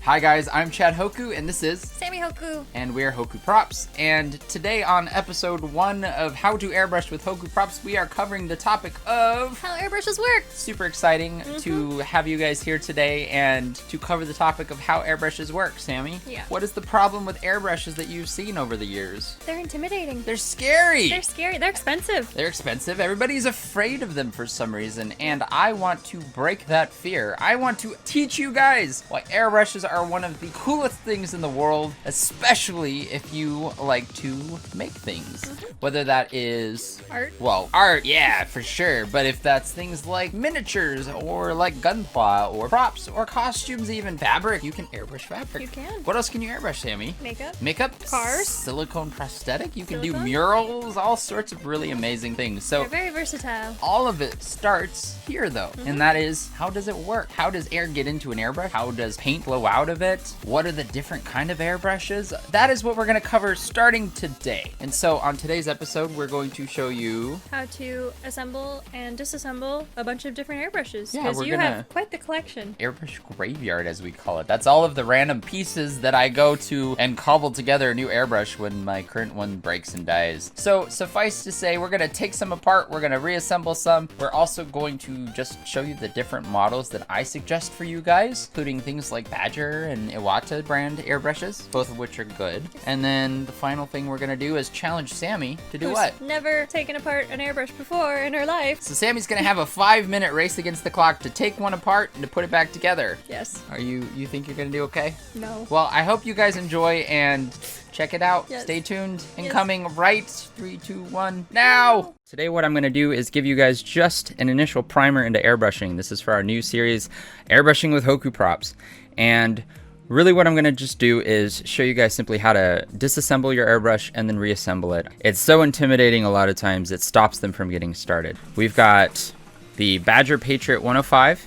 Hi guys, I'm Chad Hoku, and this is Sammy Hoku. And we're HokuProps. And today on episode 1 of How to Airbrush with HokuProps, we are covering the topic of how airbrushers work. Super exciting to have you guys here today and to cover the topic of how airbrushes work. Sammy, Yeah. what is the problem with airbrushes that you've seen over the years? They're intimidating. They're scary. They're scary. They're expensive. They're expensive. Everybody's afraid of them for some reason, and I want to break that fear. I want to teach you guys why airbrushes are one of the coolest things in the world, especially if you like to make things. Whether that is Art. Well, art, yeah, for sure. But if that's things like miniatures or like gunpla or props or costumes, even fabric, you can airbrush fabric. You can. What else can you airbrush, Sammy? Makeup. Makeup, Cars. silicone prosthetic. You can do Silicone. murals, all sorts of really amazing things. So They're very versatile. all of it starts here though, and that is, how does it work? How does air get into an airbrush? How does paint flow out of it? What are the different kind of airbrushes? That is what we're gonna cover starting today. And so on today's episode, we're going to show you How to assemble and disassemble a bunch of different airbrushes. Yeah, Because we're you gonna- have quite the collection. airbrush graveyard, as we call it. That's all of the random pieces that I go to and cobble together a new airbrush when my current one breaks and dies. So suffice to say, we're gonna take some apart, we're gonna reassemble some. We're also going to just show you the different models that I suggest for you guys, including things like Badger and Iwata brand airbrushes, both of which are good. And then the final thing we're gonna do is challenge Sammy to do Who's what? never taken apart an airbrush before in her life. So Sammy's gonna have a 5-minute race against the clock to take one apart and to put it back together. Yes. You think you're gonna do okay? No. Well, I hope you guys enjoy and check it out. Yes. Stay tuned. Yes. Incoming right. 3, 2, 1, now! Today what I'm going to do is give you guys just an initial primer into airbrushing. This is for our new series, Airbrushing with HokuProps. And really what I'm going to just do is show you guys simply how to disassemble your airbrush and then reassemble it. It's so intimidating a lot of times, it stops them from getting started. We've got the Badger Patriot 105.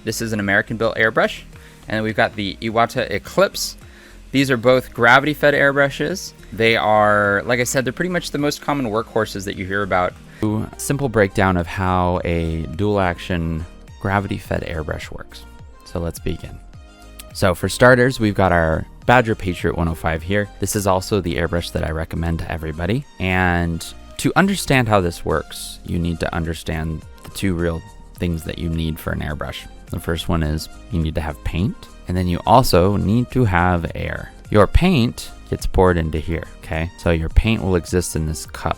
This is an American-built airbrush. And then we've got the Iwata Eclipse. These are both gravity-fed airbrushes. They are, like I said, they're pretty much the most common workhorses that you hear about. Simple breakdown of how a dual-action gravity-fed airbrush works. So let's begin. So for starters, we've got our Badger Patriot 105 here. This is also the airbrush that I recommend to everybody. And to understand how this works, you need to understand the two real things that you need for an airbrush. The first one is you need to have paint. And then you also need to have air. Your paint gets poured into here, okay? So your paint will exist in this cup,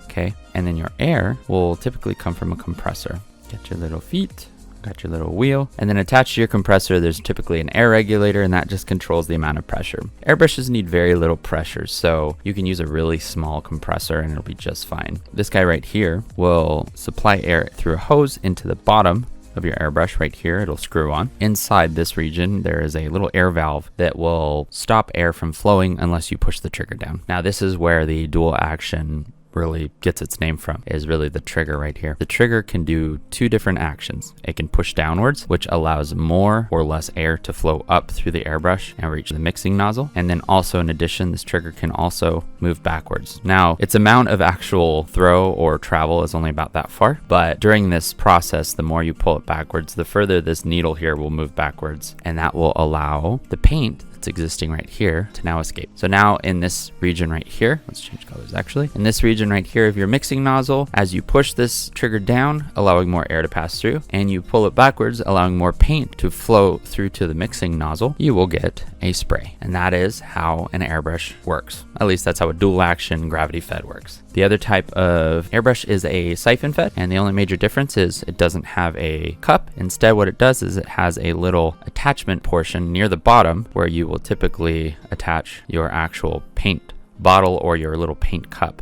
okay? And then your air will typically come from a compressor. Get your little feet, got your little wheel, and then attached to your compressor, there's typically an air regulator, and that just controls the amount of pressure. Airbrushes need very little pressure, so you can use a really small compressor and it'll be just fine. This guy right here will supply air through a hose into the bottom of your airbrush right here. It'll screw on. Inside this region, there is a little air valve that will stop air from flowing unless you push the trigger down. Now, this is where the dual action really gets its name from, is really the trigger right here. The trigger can do two different actions. It can push downwards, which allows more or less air to flow up through the airbrush and reach the mixing nozzle. And then also, in addition, this trigger can also move backwards. Now, its amount of actual throw or travel is only about that far, but during this process, the more you pull it backwards, the further this needle here will move backwards, and that will allow the paint existing right here to now escape. So now in this region right here, let's change colors actually. In this region right here of your mixing nozzle, as you push this trigger down, allowing more air to pass through, and you pull it backwards, allowing more paint to flow through to the mixing nozzle, you will get a spray. And that is how an airbrush works. At least that's how a dual action gravity fed works. The other type of airbrush is a Siphon Fed, and the only major difference is it doesn't have a cup. Instead, what it does is it has a little attachment portion near the bottom where you will typically attach your actual paint bottle or your little paint cup.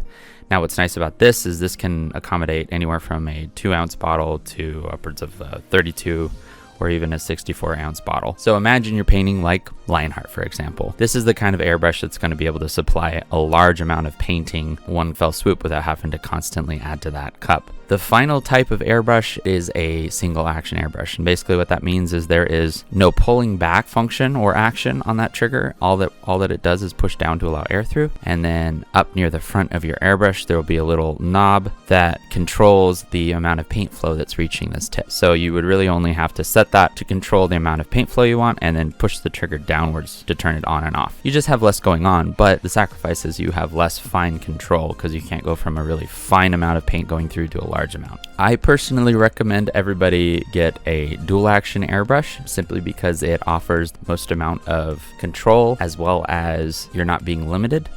Now, what's nice about this is this can accommodate anywhere from a 2-ounce bottle to upwards of 32 or even a 64-ounce bottle. So imagine you're painting like Lionheart, for example. This is the kind of airbrush that's going to be able to supply a large amount of painting one fell swoop without having to constantly add to that cup. The final type of airbrush is a single action airbrush. And basically what that means is there is no pulling back function or action on that trigger. All that it does is push down to allow air through. And then up near the front of your airbrush, there will be a little knob that controls the amount of paint flow that's reaching this tip. So you would really only have to set set that to control the amount of paint flow you want, and then push the trigger downwards to turn it on and off. You just have less going on, but the sacrifice is you have less fine control because you can't go from a really fine amount of paint going through to a large amount. I personally recommend everybody get a dual action airbrush simply because it offers the most amount of control as well as you're not being limited.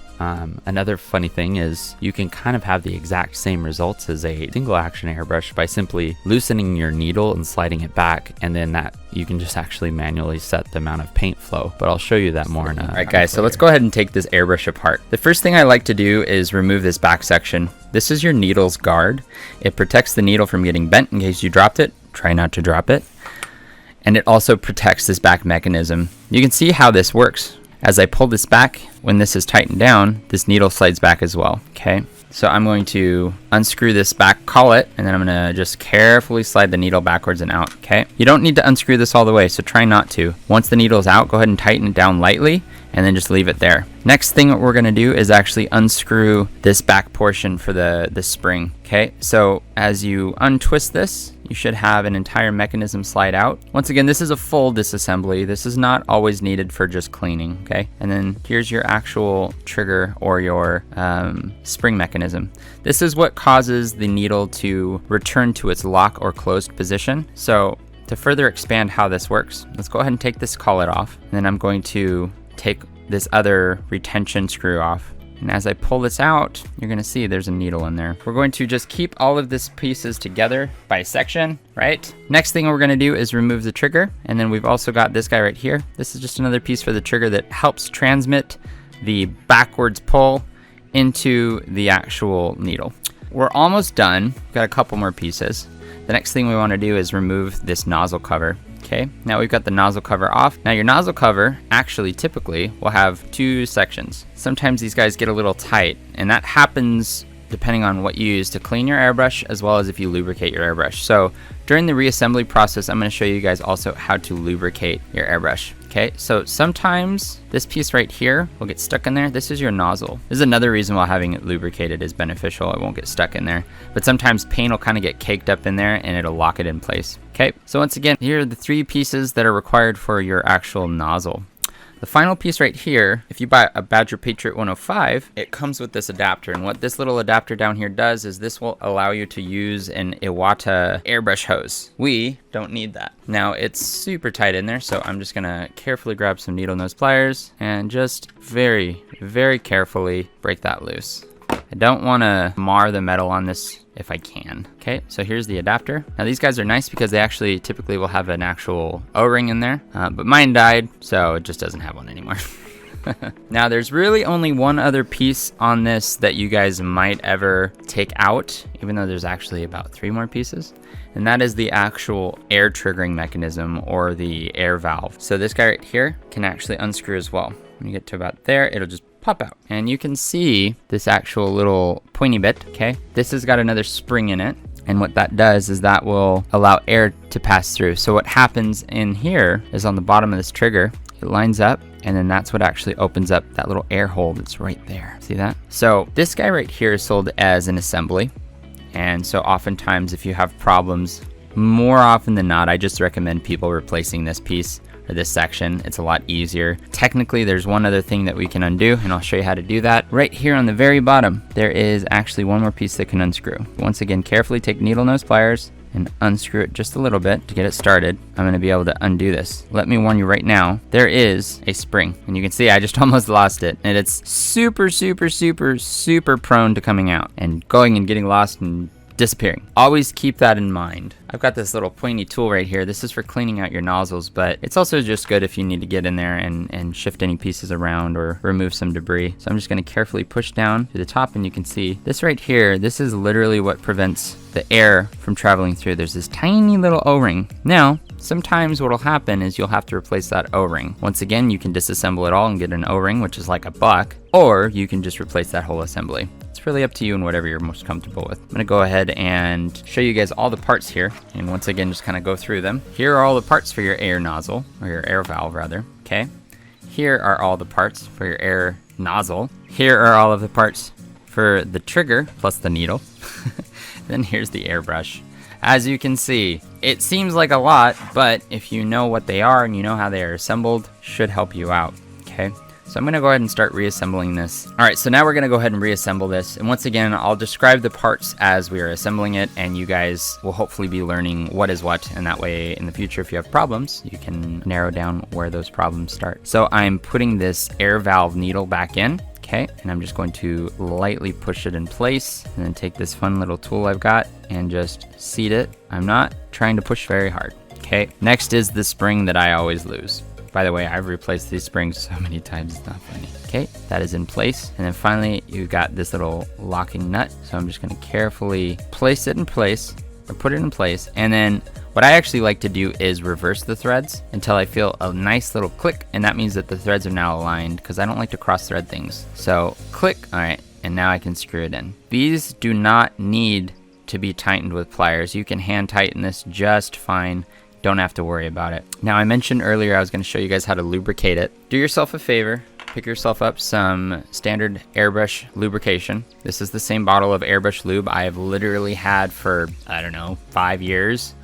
Another funny thing is you can kind of have the exact same results as a single action airbrush by simply loosening your needle and sliding it back, and then that you can just actually manually set the amount of paint flow, but I'll show you that more in a... Alright guys, so let's go ahead and take this airbrush apart. The first thing I like to do is remove this back section. This is your needle's guard. It protects the needle from getting bent in case you dropped it. Try not to drop it. And it also protects this back mechanism. You can see how this works. As I pull this back, when this is tightened down, this needle slides back as well, okay? So I'm going to unscrew this back collet, and then I'm gonna just carefully slide the needle backwards and out, okay? You don't need to unscrew this all the way, so try not to. Once the needle's out, go ahead and tighten it down lightly, and then just leave it there. Next thing that we're gonna do is actually unscrew this back portion for the spring, okay? So as you untwist this, you should have an entire mechanism slide out. Once again, this is a full disassembly. This is not always needed for just cleaning, okay? And then here's your actual trigger or your spring mechanism. This is what causes the needle to return to its lock or closed position. So to further expand how this works, let's go ahead and take this collet off. And then I'm going to take this other retention screw off. And as I pull this out, you're gonna see there's a needle in there. We're going to just keep all of these pieces together by section, right? Next thing we're gonna do is remove the trigger. And then we've also got this guy right here. This is just another piece for the trigger that helps transmit the backwards pull into the actual needle. We're almost done. We've got a couple more pieces. The next thing we wanna do is remove this nozzle cover. Okay, now we've got the nozzle cover off. Now your nozzle cover actually typically will have two sections. Sometimes these guys get a little tight, and that happens depending on what you use to clean your airbrush as well as if you lubricate your airbrush. So during the reassembly process, I'm going to show you guys also how to lubricate your airbrush. Okay, so sometimes this piece right here will get stuck in there. This is your nozzle. This is another reason why having it lubricated is beneficial. It won't get stuck in there. But sometimes paint will kind of get caked up in there and it'll lock it in place. Okay, so once again, here are the three pieces that are required for your actual nozzle. The final piece right here, if you buy a Badger Patriot 105, it comes with this adapter. And what this little adapter down here does is this will allow you to use an Iwata airbrush hose. We don't need that. Now it's super tight in there, so I'm just gonna carefully grab some needle nose pliers and just very, very carefully break that loose. I don't wanna mar the metal on this if I can. Okay, so here's the adapter. Now these guys are nice because they actually typically will have an actual O-ring in there, but mine died, so it just doesn't have one anymore. Now there's really only one other piece on this that you guys might ever take out, even though there's actually about 3 more pieces. And that is the actual air triggering mechanism or the air valve. So this guy right here can actually unscrew as well. When you get to about there, it'll just pop out. And you can see this actual little pointy bit, okay? This has got another spring in it. And what that does is that will allow air to pass through. So what happens in here is on the bottom of this trigger, it lines up, and then that's what actually opens up that little air hole that's right there. See that? So this guy right here is sold as an assembly. And so oftentimes if you have problems, more often than not, I just recommend people replacing this piece or this section. It's a lot easier. Technically, there's one other thing that we can undo, and I'll show you how to do that. Right here on the very bottom, there is actually one more piece that can unscrew. Once again, carefully take needle nose pliers and unscrew it just a little bit to get it started. I'm gonna be able to undo this. Let me warn you right now, there is a spring, and you can see I just almost lost it, and it's super, super, super, super prone to coming out and going and getting lost and disappearing. Always keep that in mind. I've got this little pointy tool right here. This is for cleaning out your nozzles, but it's also just good if you need to get in there and shift any pieces around or remove some debris. So I'm just going to carefully push down to the top, and you can see this right here. This is literally what prevents the air from traveling through. There's this tiny little O-ring. Now, sometimes what'll happen is you'll have to replace that O-ring. Once again, you can disassemble it all and get an O-ring, which is like $1, or you can just replace that whole assembly. It's really up to you and whatever you're most comfortable with. I'm gonna go ahead and show you guys all the parts here, and once again, just kind of go through them. Here are all the parts for your air nozzle, or your air valve rather, okay? Here are all the parts for your air nozzle. Here are all of the parts for the trigger, plus the needle. Then here's the airbrush. As you can see, it seems like a lot, but if you know what they are and you know how they are assembled, should help you out, okay? So I'm gonna go ahead and start reassembling this. All right, so now we're gonna go ahead and reassemble this. And once again, I'll describe the parts as we are assembling it, and you guys will hopefully be learning what is what, and that way in the future, if you have problems, you can narrow down where those problems start. So I'm putting this air valve needle back in, okay? And I'm just going to lightly push it in place, and then take this fun little tool I've got and just seat it. I'm not trying to push very hard, okay? Next is the spring that I always lose. By the way, I've replaced these springs so many times, it's not funny. Okay, that is in place. And then finally, you've got this little locking nut. So I'm just gonna carefully place it in place, or put it in place. And then what I actually like to do is reverse the threads until I feel a nice little click. And that means that the threads are now aligned, because I don't like to cross thread things. So click, all right, and now I can screw it in. These do not need to be tightened with pliers. You can hand tighten this just fine. Don't have to worry about it. Now, I mentioned earlier I was going to show you guys how to lubricate it. Do yourself a favor, pick yourself up some standard airbrush lubrication. This is the same bottle of airbrush lube I have literally had for, I don't know, 5 years.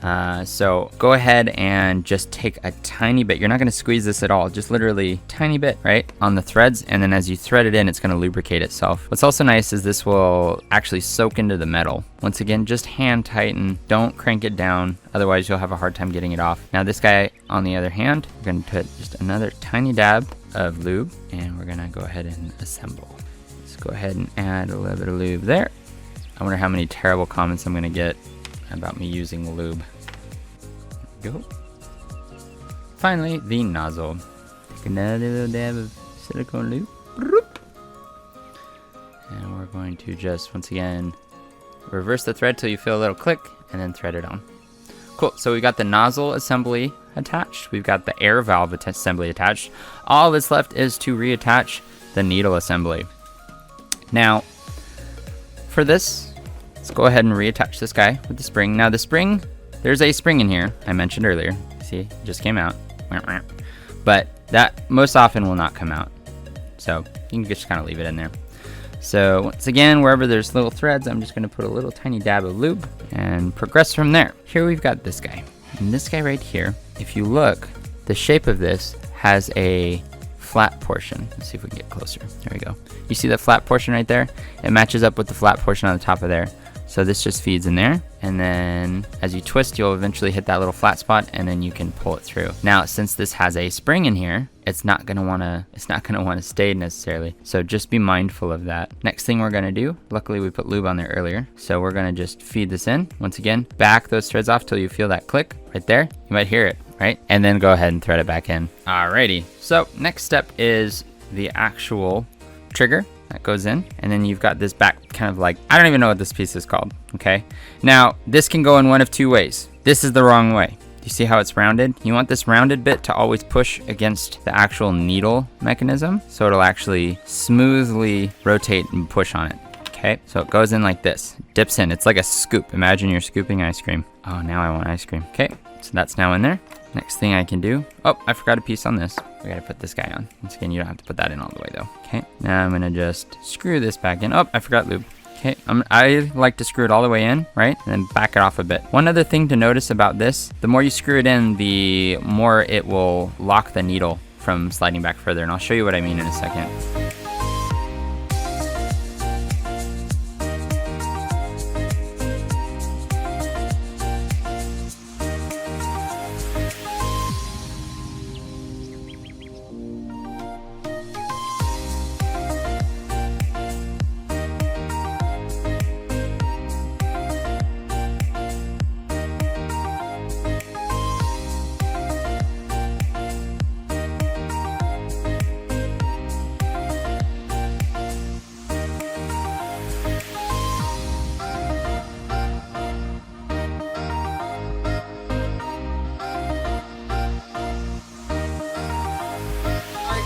So go ahead and just take a tiny bit. You're not going to squeeze this at all, just literally tiny bit, right, on the threads. And then as you thread it in, it's going to lubricate itself. What's also nice is this will actually soak into the metal. Once again, just hand tighten, don't crank it down, otherwise you'll have a hard time getting it off. Now this guy, on the other hand, we're gonna put just another tiny dab of lube, and we're gonna go ahead and assemble. Let's go ahead and add a little bit of lube there. I wonder how many terrible comments I'm gonna get about me using lube. Go. Finally, the nozzle. Take another little dab of silicone lube. And we're going to just, once again, reverse the thread till you feel a little click, and then thread it on. Cool, so we got the nozzle assembly attached. We've got the air valve assembly attached. All that's left is to reattach the needle assembly. Now, for this, let's go ahead and reattach this guy with the spring. Now the spring, there's a spring in here, I mentioned earlier. See, it just came out. But that most often will not come out. So you can just kind of leave it in there. So once again, wherever there's little threads, I'm just gonna put a little tiny dab of lube and progress from there. Here we've got this guy. And this guy right here, if you look, the shape of this has a flat portion. Let's see if we can get closer. There we go. You see that flat portion right there? It matches up with the flat portion on the top of there. So this just feeds in there, and then as you twist, you'll eventually hit that little flat spot, and then you can pull it through. Now, since this has a spring in here, it's not gonna wanna stay necessarily. So just be mindful of that. Next thing we're gonna do, luckily we put lube on there earlier, so we're gonna just feed this in. Once again, back those threads off till you feel that click right there. You might hear it, right? And then go ahead and thread it back in. Alrighty, so next step is the actual trigger that goes in, and then you've got this back kind of like, I don't even know what this piece is called, okay? Now, this can go in one of two ways. This is the wrong way. Do you see how it's rounded? You want this rounded bit to always push against the actual needle mechanism, so it'll actually smoothly rotate and push on it, okay? So it goes in like this, dips in. It's like a scoop. Imagine you're scooping ice cream. Oh, now I want ice cream. Okay, so that's now in there. Next thing I can do, oh, I forgot a piece on this. We gotta put this guy on. Once again, you don't have to put that in all the way though. Okay, now I'm gonna just screw this back in. Oh, I forgot lube. Okay, I like to screw it all the way in, right? And then back it off a bit. One other thing to notice about this, the more you screw it in, the more it will lock the needle from sliding back further. And I'll show you what I mean in a second.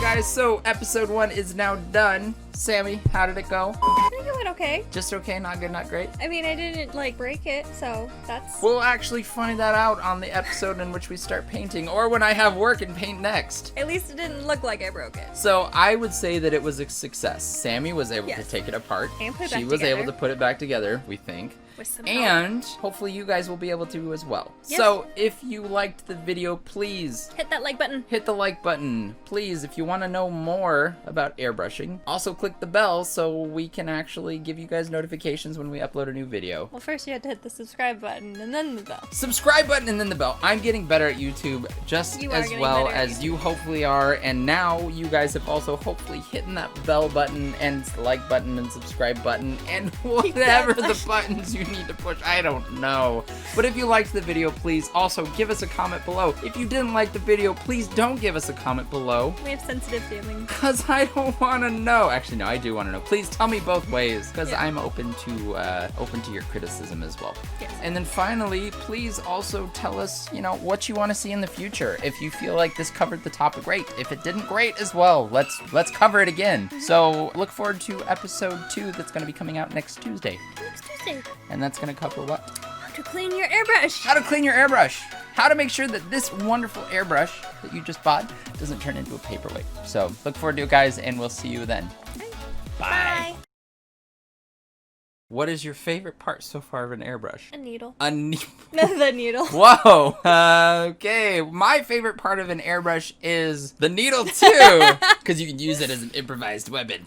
Guys, so episode 1 is now done. Sammy, how did it go? I think it went okay. Just okay, not good, not great? I mean, I didn't, like, break it, so that's... We'll actually find that out on the episode in which we start painting, or when I have work and paint next. At least it didn't look like I broke it. So I would say that it was a success. Sammy was able to take it apart. And put it back She was together. able to put it back together, we think. With some help. And hopefully you guys will be able to as well. Yes. So if you liked the video, please Hit that like button. hit the like button. Please, if you want to know more about airbrushing, also click the bell so we can actually give you guys notifications when we upload a new video. Well, first you had to hit the subscribe button and then the bell. Subscribe button and then the bell. I'm getting better at YouTube just You are as getting well better at as you hopefully are. And now you guys have also hopefully hit that bell button and like button and subscribe button and whatever the buttons you need to push. I don't know. But if you liked the video, please also give us a comment below. If you didn't like the video, please don't give us a comment below. We have sensitive feelings. Because I don't want to know. Actually, no, I do want to know. Please tell me both ways, because Yeah. I'm open to your criticism as well. Yes. And then finally, please also tell us, what you want to see in the future. If you feel like this covered the topic, great. If it didn't, great as well. Let's cover it again. So look forward to episode 2 that's going to be coming out next Tuesday. Next Tuesday. And that's going to cover what? How to clean your airbrush. How to clean your airbrush. How to make sure that this wonderful airbrush that you just bought doesn't turn into a paperweight. So look forward to it, guys, and we'll see you then. Bye. What is your favorite part so far of an airbrush? A needle. A needle. The needle. Whoa. Okay. My favorite part of an airbrush is the needle too, because you can use it as an improvised weapon.